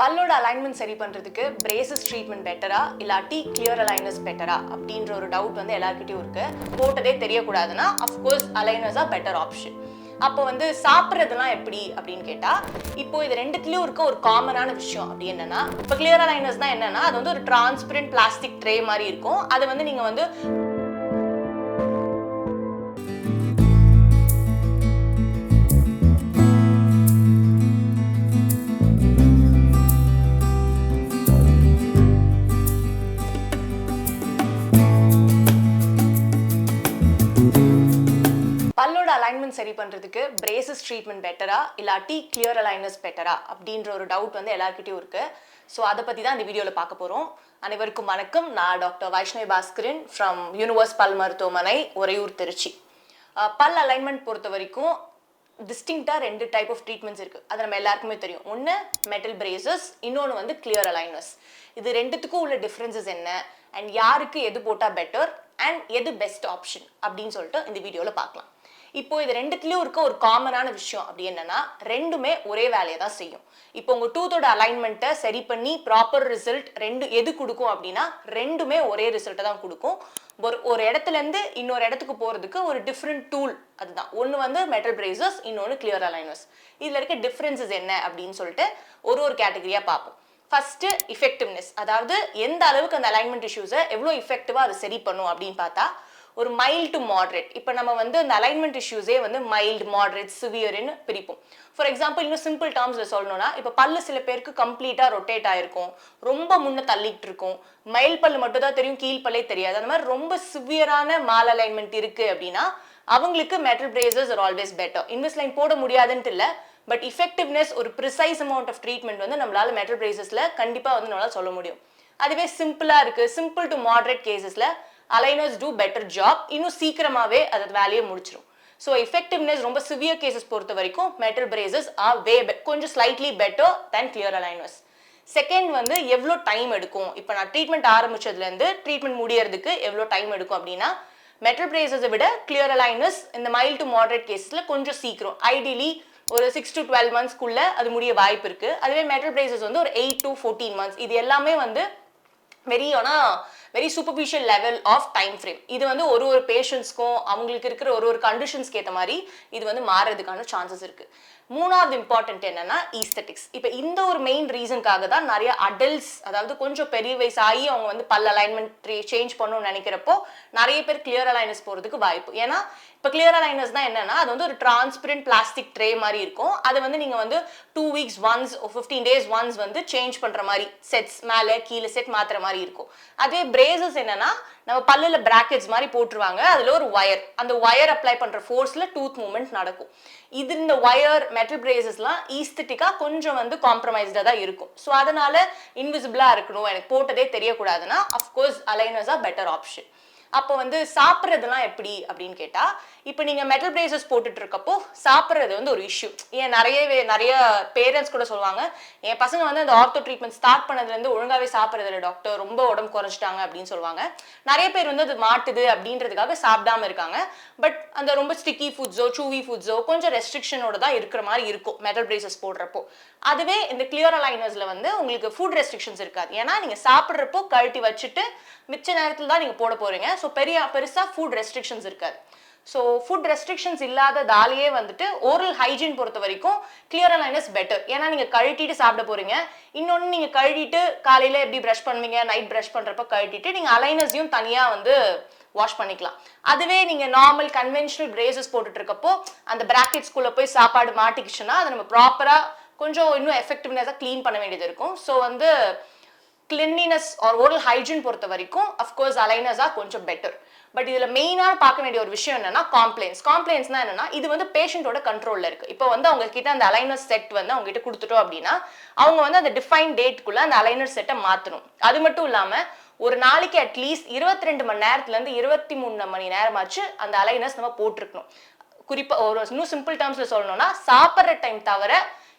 பல்லோட alignment சரி பண்ணுறதுக்கு braces treatment பெட்டரா இல்லாட்டி கிளியர் அலைனர்ஸ் பெட்டரா அப்படின்ற ஒரு டவுட் வந்து எல்லாருக்கிட்டையும் இருக்கு. போட்டதே தெரியக்கூடாதுன்னா of course aligners are better option. அப்போ வந்து சாப்பிட்றதுலாம் எப்படி அப்படின்னு கேட்டால், இப்போ இது ரெண்டுத்துலேயும் இருக்க ஒரு காமனான விஷயம் அப்படி என்னன்னா, இப்போ கிளியர் அலைனர்ஸ் தான் என்னன்னா, அது வந்து ஒரு டிரான்ஸ்பரண்ட் பிளாஸ்டிக் ட்ரே மாதிரி இருக்கும். அதை வந்து நீங்கள் வந்து பல்லோட அலைன்மெண்ட் சரி பண்ணுறதுக்கு பிரேசஸ் ட்ரீட்மெண்ட் பெட்டரா இல்லாட்டி கிளியர் அலைனர்ஸ் பெட்டரா அப்படின்ற ஒரு டவுட் வந்து எல்லாருக்கிட்டையும் இருக்கு. ஸோ அதை பற்றி தான் இந்த வீடியோவில் பார்க்க போகிறோம். அனைவருக்கும் வணக்கம். நான் doctor Vaishnavi Bhaskaran from universe பல் மருத்துவமனை, உறையூர், திருச்சி. பல் அலைன்மெண்ட் பொறுத்த வரைக்கும் டிஸ்டிங்க்டாக 2 டைப் ஆஃப் ட்ரீட்மெண்ட்ஸ் இருக்குது. அது நம்ம எல்லாருக்குமே தெரியும். ஒன்று மெட்டல் பிரேசஸ், இன்னொன்று வந்து கிளியர் அலைனர்ஸ். இது ரெண்டுத்துக்கும் உள்ள டிஃப்ரென்சஸ் என்ன அண்ட் யாருக்கு எது போட்டால் பெட்டர் அண்ட் எது பெஸ்ட் ஆப்ஷன் அப்படின்னு சொல்லிட்டு இந்த வீடியோவில் பார்க்கலாம். இப்போ இது ரெண்டுத்துலேயும் இருக்க ஒரு காமனான விஷயம் அப்படி என்னன்னா, ரெண்டுமே ஒரே வேலையை தான் செய்யும். இப்போ உங்கள் டூத்தோட அலைன்மெண்ட்டை சரி பண்ணி ப்ராப்பர் ரிசல்ட் எது கொடுக்கும் அப்படின்னா, ரெண்டுமே ஒரே ரிசல்ட்டை தான் கொடுக்கும். ஒரு இடத்துலேருந்து இன்னொரு இடத்துக்கு போகிறதுக்கு ஒரு டிஃப்ரெண்ட் டூல் அதுதான். ஒன்று வந்து மெட்டல் பிரேசஸ், இன்னொன்று கிளியர் அலைனர்ஸ். இதில் இருக்க டிஃப்ரென்சஸ் என்ன அப்படின்னு சொல்லிட்டு ஒரு கேட்டகரியாக பார்ப்போம். ஃபர்ஸ்ட் இஃபெக்டிவ்னஸ், அதாவது எந்த அளவுக்கு அந்த அலைன்மெண்ட் இஷ்யூஸை எவ்வளோ இஃபெக்டிவாக அது சரி பண்ணும் அப்படின்னு பார்த்தா, ஒரு மைல்டு டு மாடரேட். இப்போ நம்ம வந்து அந்த அலைன்மெண்ட் இஷ்யூஸே வந்து மைல்டு, மாடரேட், சிவியர்னு பிரிப்போம். ஃபார் எக்ஸாம்பிள், இன்னும் சிம்பிள் டேர்ம்ஸில் சொல்லணும்னா, இப்போ பல்லு சில பேருக்கு கம்ப்ளீட்டாக ரொட்டேட் ஆகிருக்கும், ரொம்ப முன்ன தள்ளிட்டு இருக்கும், மயில் பல்லு மட்டும் தான் தெரியும், கீழ் பல்லே தெரியாது. அந்த மாதிரி ரொம்ப சிவியரான மால் அலைன்மெண்ட் இருக்குது அப்படின்னா அவங்களுக்கு metal braces are always better. Invisalign போட முடியாதுன்ட்டு இல்லை, பட் இஃபெக்டிவ்னஸ், ஒரு ப்ரிசைஸ் அமௌண்ட் ஆஃப் ட்ரீட்மெண்ட் வந்து நம்மளால மெட்டல் பிரேசஸில் கண்டிப்பாக வந்து நம்மளால சொல்ல முடியும். அதுவே சிம்பிளாக இருக்குது, சிம்பிள் டு மாடரேட் கேசஸில் அலைனர்ஸ் டூ பெட்டர் ஜாப். இன்னும் சீக்கிரமாகவே அது வேலையை முடிச்சிடும். ஸோ எஃபெக்டிவ்னஸ் ரொம்ப சிவியர் கேசஸ் பொறுத்த வரைக்கும் மெட்டல் பிரேசஸ் ஆர் கொஞ்சம் slightly better than clear aligners. Second வந்து எவ்வளோ டைம் எடுக்கும். இப்போ நான் ட்ரீட்மெண்ட் ஆரம்பிச்சதுலேருந்து ட்ரீட்மெண்ட் முடியறதுக்கு எவ்வளோ டைம் எடுக்கும் அப்படின்னா, மெட்டல் பிரேசஸை விட கிளியர் அலைனர்ஸ் இந்த மைல்டு டு மாடரேட் கேசஸில் கொஞ்சம் சீக்கிரம், ஐடியலி ஒரு 6 to 12 monthsக்குள்ள அது முடிய வாய்ப்பு இருக்கு. அதுவே மெட்டல் பிரேசஸ் வந்து ஒரு 8 to 14 months. இது எல்லாமே வந்து very superficial level of time frame. இது வந்து ஒரு பேஷண்ட்ஸ்க்கும் அவங்களுக்கு இருக்கிற ஒரு கண்டிஷன்ஸ்க்கு ஏற்ற மாதிரி இது வந்து மாறுறதுக்கான சான்சஸ் இருக்கு. மூணாவது இம்பார்ட்டன்ட் என்னன்னா ஈஸ்தட்டிக்ஸ். இப்போ இந்த ஒரு மெயின் ரீசனுக்காக தான் நிறைய அடல்ட்ஸ், அதாவது கொஞ்சம் பெரிய வயசாகி அவங்க வந்து பல் அலைன்மெண்ட் சேஞ்ச் பண்ணணும்னு நினைக்கிறப்போ நிறைய பேர் கிளியர் அலைனர்ஸ் போகிறதுக்கு வாய்ப்பு. ஏன்னா இப்போ கிளியர் அலைனர்ஸ் தான் என்னன்னா, அது வந்து ஒரு டிரான்ஸ்பரண்ட் பிளாஸ்டிக் ட்ரே மாதிரி இருக்கும். அது வந்து நீங்கள் வந்து 2 weeks ஒன்ஸ், 15 days ஒன்ஸ் வந்து சேஞ்ச் பண்ணுற மாதிரி, செட்ஸ் மேலே கீழே செட் மாற்றுற மாதிரி இருக்கும். அதே பிரேசஸ் என்னன்னா, நம்ம பல்லுல பிராக்கெட்ஸ் மாதிரி போட்டுருவாங்க, அதில் ஒரு ஒயர், அந்த ஒயர் அப்ளை பண்ணுற ஃபோர்ஸில் டூத் மூவ்மெண்ட் நடக்கும். இது இந்த ஒயர் மெட்டல் பிரேசஸ்லாம் ஈஸ்தட்டிக்காக கொஞ்சம் வந்து காம்ப்ரமைஸ்டாக தான் இருக்கும். ஸோ அதனால இன்விசிபிளாக இருக்கணும், எனக்கு போட்டதே தெரியக்கூடாதுன்னா of course aligners are better option. அப்போ வந்து சாப்பிட்றதுலாம் எப்படி அப்படின்னு கேட்டால், இப்போ நீங்கள் மெட்டல் பிரேசஸ் போட்டுட்டு இருக்கப்போ சாப்பிட்றது வந்து ஒரு இஷ்யூ. ஏன் நிறைய பேரண்ட்ஸ் கூட சொல்லுவாங்க, என் பசங்க வந்து அந்த ஆர்த்தோ ட்ரீட்மெண்ட் ஸ்டார்ட் பண்ணதுலேருந்து ஒழுங்காகவே சாப்பிட்றது இல்லை டாக்டர், ரொம்ப உடம்பு குறைச்சிட்டாங்க அப்படின்னு சொல்லுவாங்க. நிறைய பேர் வந்து அது மாட்டுது அப்படின்றதுக்காக சாப்பிடாம இருக்காங்க. பட் அந்த ரொம்ப ஸ்டிக்கி ஃபுட்ஸோ சூவி ஃபுட்ஸோ கொஞ்சம் ரெஸ்ட்ரிக்ஷனோட தான் இருக்கிற மாதிரி இருக்கும் மெட்டல் பிரேசஸ் போடுறப்போ. அதுவே இந்த கிளியர் அலைனர்ஸில் வந்து உங்களுக்கு ஃபுட் ரெஸ்ட்ரிக்ஷன்ஸ் இருக்காது. ஏன்னா நீங்கள் சாப்பிட்றப்போ கழட்டி வச்சுட்டு மிச்ச நேரத்தில் தான் நீங்கள் போட போகிறீங்க. ஸோ பெருசாக ஃபுட் ரெஸ்ட்ரிக்ஷன்ஸ் இருக்காது. ஸோ ஃபுட் ரெஸ்ட்ரிக்ஷன்ஸ் இல்லாததாலேயே வந்துட்டு ஓரல் ஹைஜீன் பொறுத்த வரைக்கும் கிளியர் அலைனர்ஸ் பெட்டர். ஏன்னா நீங்கள் கழட்டிட்டு சாப்பிட போகிறீங்க. இன்னொன்று, நீங்கள் கழட்டிட்டு காலையில் எப்படி ப்ரஷ் பண்ணுவீங்க, நைட் ப்ரஷ் பண்ணுறப்ப கழட்டிட்டு நீங்கள் அலைனர்ஸையும் தனியாக வந்து வாஷ் பண்ணிக்கலாம். அதுவே நீங்கள் நார்மல் கன்வென்ஷனல் பிரேசஸ் போட்டுட்டு இருக்கப்போ அந்த பிராக்கெட்ஸ்குள்ளே போய் சாப்பாடு மாட்டிக்கிச்சுன்னா அதை நம்ம ப்ராப்பராக கொஞ்சம் இன்னும் எஃபெக்டிவ்னஸாக க்ளீன் பண்ண வேண்டியது இருக்கும். ஸோ வந்து கிளீன்லினஸ் ஆர் ஓரல் ஹைஜீன் பொறுத்த வரைக்கும் அஃப்கோர்ஸ் அலைனர்ஸா கொஞ்சம் பெட்டர். பட் இதில் மெயினாக பார்க்க வேண்டிய ஒரு விஷயம் என்னன்னா காம்ப்ளைன்ஸ்னா என்னன்னா, இது வந்து பேஷண்டோட கண்ட்ரோலில் இருக்கு. இப்போ வந்து அவங்க கிட்ட அந்த அலைனர் செட் வந்து அவங்க கிட்ட கொடுத்துட்டோம் அப்படின்னா அவங்க வந்து அந்த டிஃபைன் டேட்குள்ள அந்த அலைனர் செட்டை மாற்றணும். அது மட்டும் இல்லாமல் ஒரு நாளைக்கு அட்லீஸ்ட் 22 மணி நேரத்துலேருந்து 23 மணி நேரமாச்சு அந்த அலைனர்ஸ் நம்ம போட்டிருக்கணும். குறிப்பாக இன்னும் சிம்பிள் டேர்ம்ஸில் சொல்லணும்னா, சாப்பிட்ற டைம் தவிர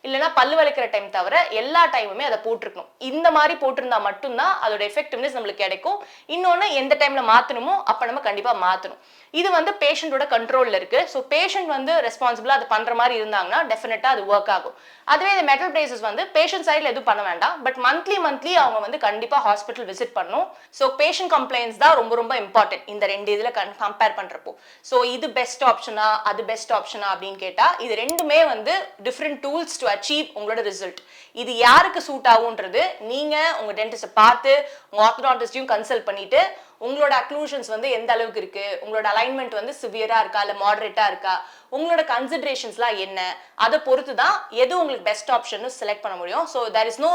இல்லைன்னா பல்லு வளைக்கிற டைம் தவிர எல்லா டைமுமே அதை போட்டிருக்கணும். இந்த மாதிரி போட்டிருந்தா மட்டும்தான் அதோட எஃபெக்டிவ்னஸ் நம்மளுக்கு கிடைக்கும். இன்னொன்று எந்த டைம்ல மாற்றணுமோ அப்போ நம்ம கண்டிப்பாக மாற்றணும். இது வந்து பேஷண்டோட கண்ட்ரோலில் இருக்கு. ஸோ பேஷண்ட் வந்து ரெஸ்பான்சிபிளாக அது பண்ணுற மாதிரி இருந்தாங்கன்னா டெஃபினட்டாக அது ஒர்க் ஆகும். அதுவே இந்த மெட்டல் பிரேசஸ் வந்து பேஷண்ட் சைடில் எதுவும் பண்ண வேண்டாம். பட் மந்த்லி அவங்க வந்து கண்டிப்பாக ஹாஸ்பிட்டல் விசிட் பண்ணணும். ஸோ பேஷண்ட் கம்ப்ளைண்ட்ஸ் தான் ரொம்ப ரொம்ப இம்பார்ட்டன்ட் இந்த ரெண்டு இதில் கம்பேர் பண்ணுறப்போ. ஸோ இது பெஸ்ட் ஆப்ஷனா அது பெஸ்ட் ஆப்ஷனா அப்படின்னு கேட்டால் இது ரெண்டுமே வந்து டிஃப்ரெண்ட் டூல்ஸ் டு அச்சீவ் உங்களோட ரிசல்ட். இது யாருக்கு சூட் ஆகுன்றது நீங்கள் உங்கள் டென்டிஸ்ட்டை பார்த்து உங்கள் ஆர்த்தோடான்டிஸ்டையும் கன்சல்ட் பண்ணிட்டு உங்களோட அக்ளூஷன்ஸ் வந்து எந்த அளவுக்கு இருக்கு, உங்களோட அலைன்மெண்ட் வந்து சிவியரா இருக்கா இல்லை மாடரேட்டா இருக்கா, உங்களோட கன்சிடரேஷன்ஸ்லாம் என்ன, அதை பொறுத்து தான் எது உங்களுக்கு பெஸ்ட் ஆப்ஷன் செலக்ட் பண்ண முடியும். So there is no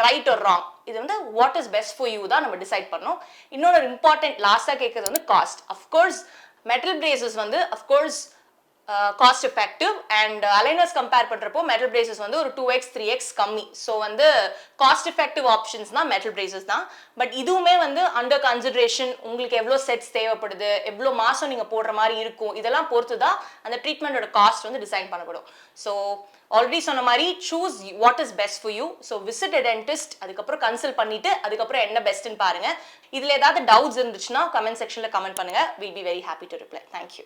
right or wrong. இது வந்து what is best for you தான் நம்ம டிசைட் பண்ணணும். இன்னொரு இம்பார்ட்டன்ட் லாஸ்ட்டாக கேட்கறது வந்து காஸ்ட். அஃப்கோர்ஸ் மெட்டல் பிரேசஸ் வந்து of course cost effective and aligners compare பண்ணுறப்போ மெட்டல் பிரேசஸ் வந்து ஒரு 2x 3x கம்மி. ஸோ வந்து காஸ்ட் எஃபெக்டிவ் ஆப்ஷன்ஸ் தான் மெட்டல் பிரேசஸ் தான். பட் இதுவுமே வந்து அண்டர் கன்சிடரேஷன், உங்களுக்கு எவ்வளோ செட்ஸ் தேவைப்படுது, எவ்வளோ மாதம் நீங்கள் போடுற மாதிரி இருக்கும், இதெல்லாம் பொறுத்து தான் அந்த ட்ரீட்மெண்ட்டோட காஸ்ட் வந்து டிசைன் பண்ணப்படும். ஸோ ஆல்ரெடி சொன்ன மாதிரி choose what is best for you. So visit a dentist, அதுக்கப்புறம் கன்சல்ட் பண்ணிட்டு அதுக்கப்புறம் என்ன பெஸ்ட்னு பாருங்க. இதில் ஏதாவது டவுட்ஸ் இருந்துச்சுன்னா கமெண்ட் செக்ஷனில் கமெண்ட் பண்ணுங்க. Will be very happy to reply. Thank you.